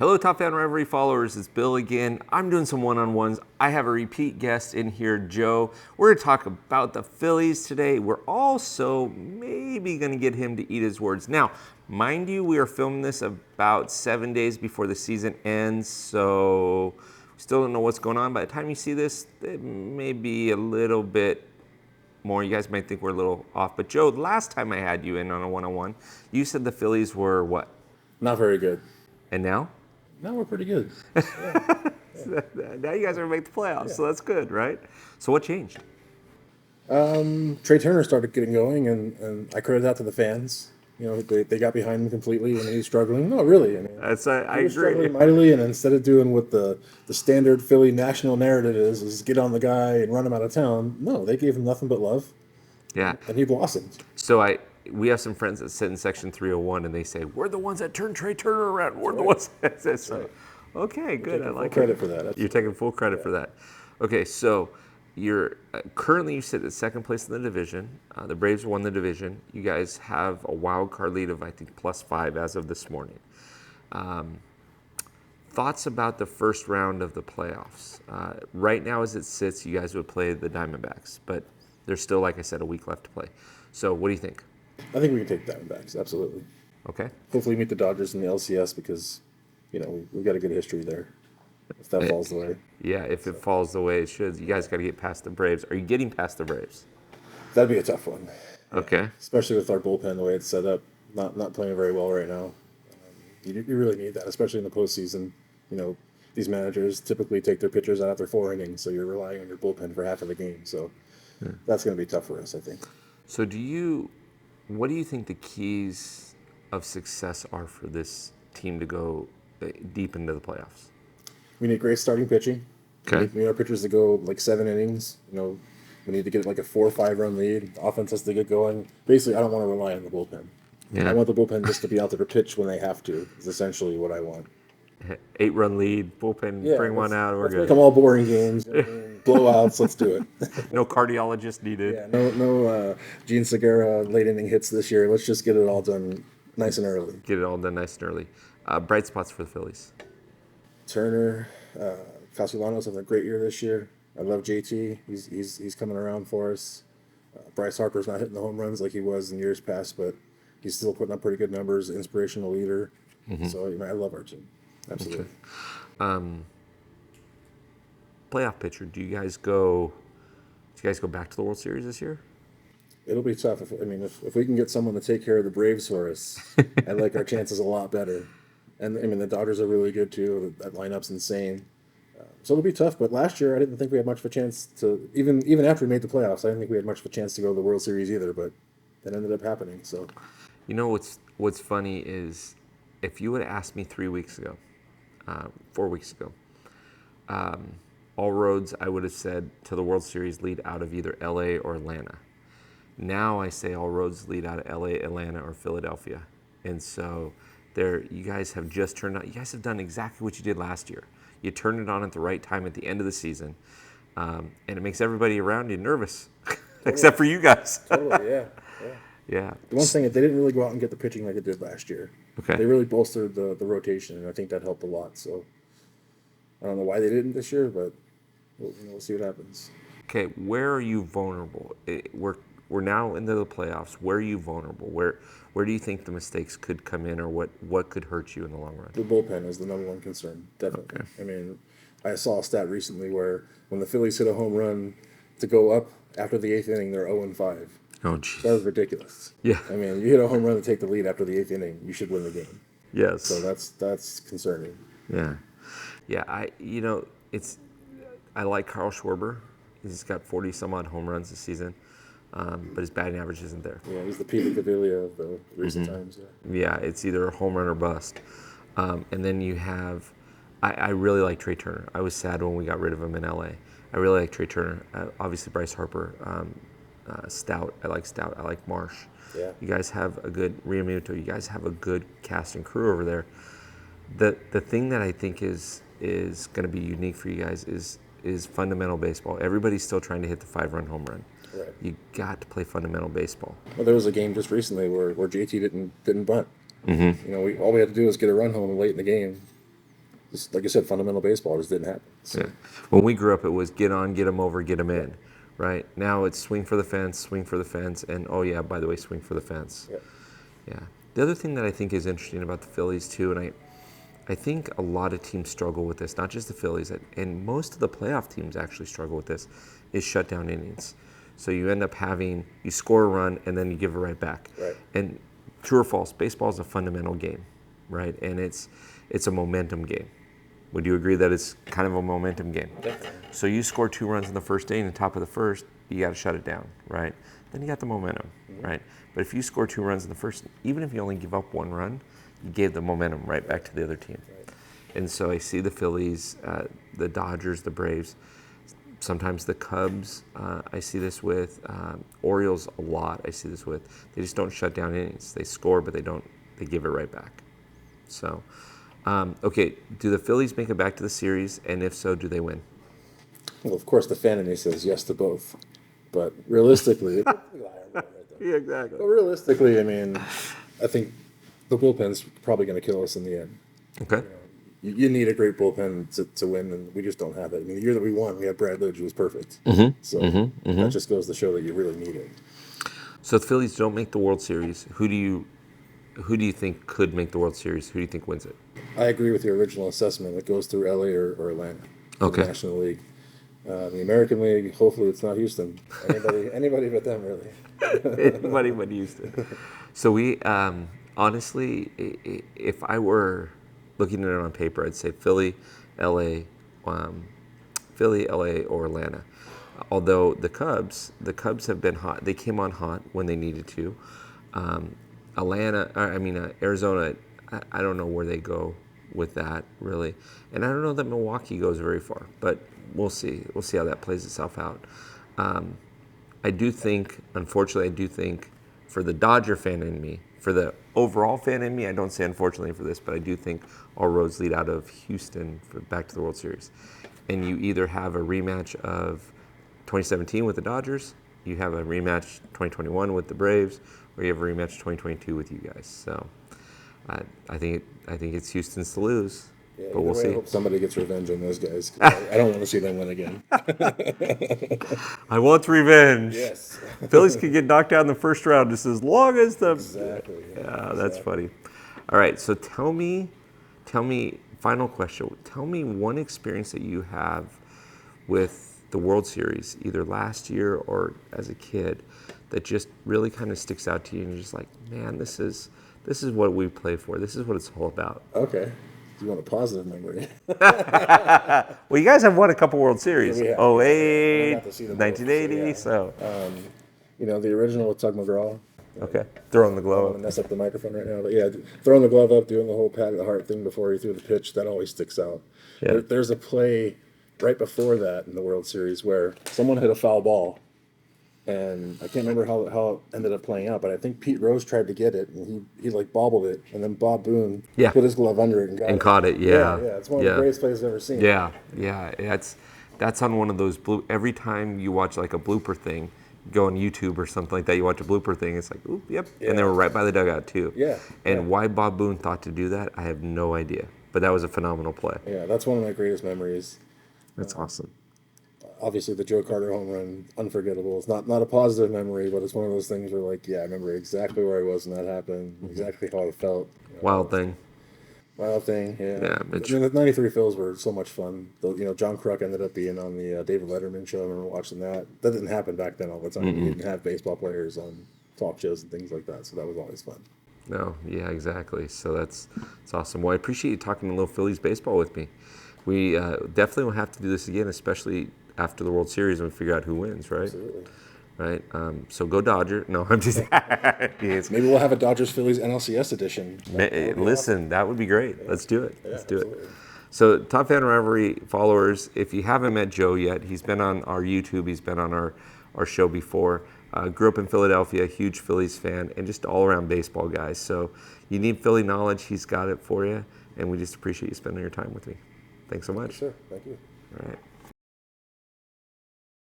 Hello, Top Fan Rivalry followers. It's Bill again. I'm doing some one-on-ones. I have a repeat guest in here, Joe. We're going to talk about the Phillies today. We're also maybe going to get him to eat his words. Now, mind you, we are filming this about 7 days before the season ends, so we still don't know what's going on. By the time you see this, it may be a little bit more. You guys might think we're a little off. But, Joe, the last time I had you in on a one-on-one, you said the Phillies were what? Not very good. And now? No, we're pretty good. Yeah. Now you guys are going to make the playoffs, so that's good, right? So what changed? Trey Turner started getting going, and I credit that to the fans. You know, they got behind him completely when he was struggling. No, really. I mean, I he was agree. struggling mightily, and instead of doing what the standard Philly national narrative is get on the guy and run him out of town, no, they gave him nothing but love. Yeah. And he blossomed. So we have some friends that sit in Section 301, and they say, we're the ones that turned Trey Turner around. We're the ones that said so. Okay, good. I like credit for that. You're taking full credit for that. Okay, so you're currently you sit at second place in the division. The Braves won the division. You guys have a wild card lead of, I think, +5 as of this morning. Thoughts about the first round of the playoffs? Right now, as it sits, you guys would play the Diamondbacks, but there's still, like I said, a week left to play. So what do you think? I think we can take the Diamondbacks, absolutely. Okay. Hopefully meet the Dodgers in the LCS because, you know, we've got a good history there. If that falls the way. Yeah, if it falls the way it should, you guys got to get past the Braves. Are you getting past the Braves? That'd be a tough one. Okay. Especially with our bullpen, the way it's set up, not playing very well right now. You really need that, especially in the postseason. You know, these managers typically take their pitchers out after 4 innings, so you're relying on your bullpen for half of the game. So that's going to be tough for us, I think. So what do you think the keys of success are for this team to go deep into the playoffs? We need great starting pitching. Okay. We need our pitchers to go like 7 innings. You know, we need to get like a 4 or 5 run lead. The offense has to get going. Basically, I don't want to rely on the bullpen. Yeah. I want the bullpen just to be out there to pitch when they have to. Is essentially what I want. 8-run lead, bullpen, bring one out, we're let's good. Make them all boring games. Blowouts, let's do it. No cardiologist needed. Yeah, no Gene Segura late inning hits this year. Let's just get it all done nice and early. Get it all done nice and early. Bright spots for the Phillies. Turner, Castellanos having a great year this year. I love JT. He's coming around for us. Bryce Harper's not hitting the home runs like he was in years past, but he's still putting up pretty good numbers. Inspirational leader. Mm-hmm. So I love our team. Absolutely. Okay. Playoff pitcher. Do you guys go back to the World Series this year? It'll be tough. If we can get someone to take care of the Braves for us, I like our chances a lot better. And the Dodgers are really good too. That lineup's insane. So it'll be tough. But last year, I didn't think we had much of a chance to even after we made the playoffs. I didn't think we had much of a chance to go to the World Series either. But that ended up happening. So, you know what's funny is if you would have asked me 4 weeks ago, all roads I would have said to the World Series lead out of either LA or Atlanta. Now I say all roads lead out of LA, Atlanta, or Philadelphia. And so you guys have just turned on. You guys have done exactly what you did last year. You turned it on at the right time at the end of the season. And it makes everybody around you nervous, except for you guys. Totally, yeah. Yeah. The one thing, they didn't really go out and get the pitching like they did last year. Okay. They really bolstered the rotation, and I think that helped a lot. So I don't know why they didn't this year, but we'll see what happens. Okay, where are you vulnerable? We're now into the playoffs. Where are you vulnerable? Where do you think the mistakes could come in, or what could hurt you in the long run? The bullpen is the number one concern, definitely. Okay. I saw a stat recently where when the Phillies hit a home run to go up after the 8th inning, they're 0-5. Oh, geez. That was ridiculous. Yeah. You hit a home run to take the lead after the 8th inning, you should win the game. Yes. So that's concerning. Yeah. Yeah, I like Carl Schwarber. He's got 40 some odd home runs this season. But his batting average isn't there. Yeah, he's the Peter Gavilia of the recent times. Yeah, it's either a home run or bust. And then you have, I really like Trey Turner. I was sad when we got rid of him in LA. I really like Trey Turner. Obviously, Bryce Harper, Stout. I like Stout. I like Marsh. Yeah. You guys have a good Realmuto. You guys have a good cast and crew over there. The thing that I think is going to be unique for you guys is fundamental baseball. Everybody's still trying to hit the 5-run home run. Right. You got to play fundamental baseball. Well, there was a game just recently where JT didn't bunt. Mm-hmm. All we had to do was get a run home late in the game, just like you said, fundamental baseball just didn't happen. So, Yeah. When we grew up, it was get on, get them over, get them in, right? Now it's swing for the fence, and oh yeah, by the way, swing for the fence. yeah. Yeah. The other thing that I think is interesting about the Phillies too, and I think a lot of teams struggle with this, not just the Phillies, and most of the playoff teams actually struggle with this, is shutdown innings. So you end up you score a run and then you give it right back. Right. And true or false, baseball is a fundamental game, right? And it's a momentum game. Would you agree that it's kind of a momentum game? Definitely. So you score 2 runs in the first inning, the top of the first, you got to shut it down, right? Then you got the momentum, right? But if you score 2 runs in the first, even if you only give up 1 run, you gave the momentum right back to the other team. Right. And so I see the Phillies, the Dodgers, the Braves, sometimes the Cubs. I see this with Orioles a lot. I see this with, they just don't shut down innings. They score, but they give it right back. So, okay, do the Phillies make it back to the series? And if so, do they win? Well, of course, the fan in me says yes to both. But realistically, Yeah, exactly. but realistically, I mean, I think the bullpen's probably going to kill us in the end. Okay. You need a great bullpen to win, and we just don't have it. I mean, the year that we won, we had Brad Lidge, who was perfect. So that just goes to show that you really need it. So if the Phillies don't make the World Series, who do you think could make the World Series? Who do you think wins it? I agree with your original assessment. It goes through LA or Atlanta. Okay. The National League. The American League, hopefully it's not Houston. Anybody but them, really. Anybody but Houston. So we, honestly, if I were looking at it on paper, I'd say Philly, LA, or Atlanta. Although the Cubs have been hot. They came on hot when they needed to. Arizona, I don't know where they go with that, really. And I don't know that Milwaukee goes very far, but we'll see. We'll see how that plays itself out. Unfortunately, I do think for the Dodger fan in me, for the overall fan in me, I don't say unfortunately for this, but I do think all roads lead out of Houston back to the World Series. And you either have a rematch of 2017 with the Dodgers, you have a rematch 2021 with the Braves, or you have a rematch 2022 with you guys. So I think it's Houston's to lose, Yeah, but we'll see. I hope somebody gets revenge on those guys. 'Cause I don't want to see them win again. I want revenge. Yes. Phillies could get knocked out in the first round just as long as the. Exactly. Yeah, that's funny. All right, so tell me, final question. Tell me one experience that you have with the World Series, either last year or as a kid, that just really kind of sticks out to you, and you're just like, man, this is what we play for. This is what it's all about. Okay. You want a positive memory? Well, you guys have won a couple World Series. Yeah, we have. 08, And I got to see them both, 1980, so, the original with Tug McGraw. Okay. Throwing the I'm glove going to up. mess up the microphone right now. But yeah, throwing the glove up, doing the whole pat of the heart thing before he threw the pitch, that always sticks out. Yeah. There's a play right before that in the World Series where someone hit a foul ball. And I can't remember how it ended up playing out, but I think Pete Rose tried to get it, and he like bobbled it, and then Bob Boone put his glove under it and got it. Caught it, yeah. Yeah, it's one of the greatest plays I've ever seen. Yeah. That's on one of those every time you watch like a blooper thing, go on YouTube or something like that, you watch a blooper thing, it's like, oop, yep. Yeah. And they were right by the dugout too. Yeah. And why Bob Boone thought to do that, I have no idea. But that was a phenomenal play. Yeah, that's one of my greatest memories. That's awesome. Obviously, the Joe Carter home run, unforgettable. It's not a positive memory, but it's one of those things where, like, yeah, I remember exactly where I was when that happened, exactly how I felt. Wild thing. Wild thing, yeah. Yeah, the 93 Phils were so much fun. John Kruk ended up being on the David Letterman show. I remember watching that. That didn't happen back then all the time. You didn't have baseball players on talk shows and things like that, so that was always fun. No, yeah, exactly. So that's awesome. Well, I appreciate you talking a little Phillies baseball with me. We definitely will have to do this again, especially after the World Series and we figure out who wins, right? Absolutely. Right. So go Dodger. No, I'm just. Yes. Maybe we'll have a Dodgers Phillies NLCS edition. Listen, that would be great. Yeah. Let's do it. Yeah, Let's do absolutely. it. So Top Fan Rivalry followers, if you haven't met Joe yet, he's been on our YouTube. He's been on our show before. Grew up in Philadelphia, huge Phillies fan, and just all around baseball guys. So you need Philly knowledge, he's got it for you, and we just appreciate you spending your time with me. Thanks so much. Yes, sir. Thank you. All right.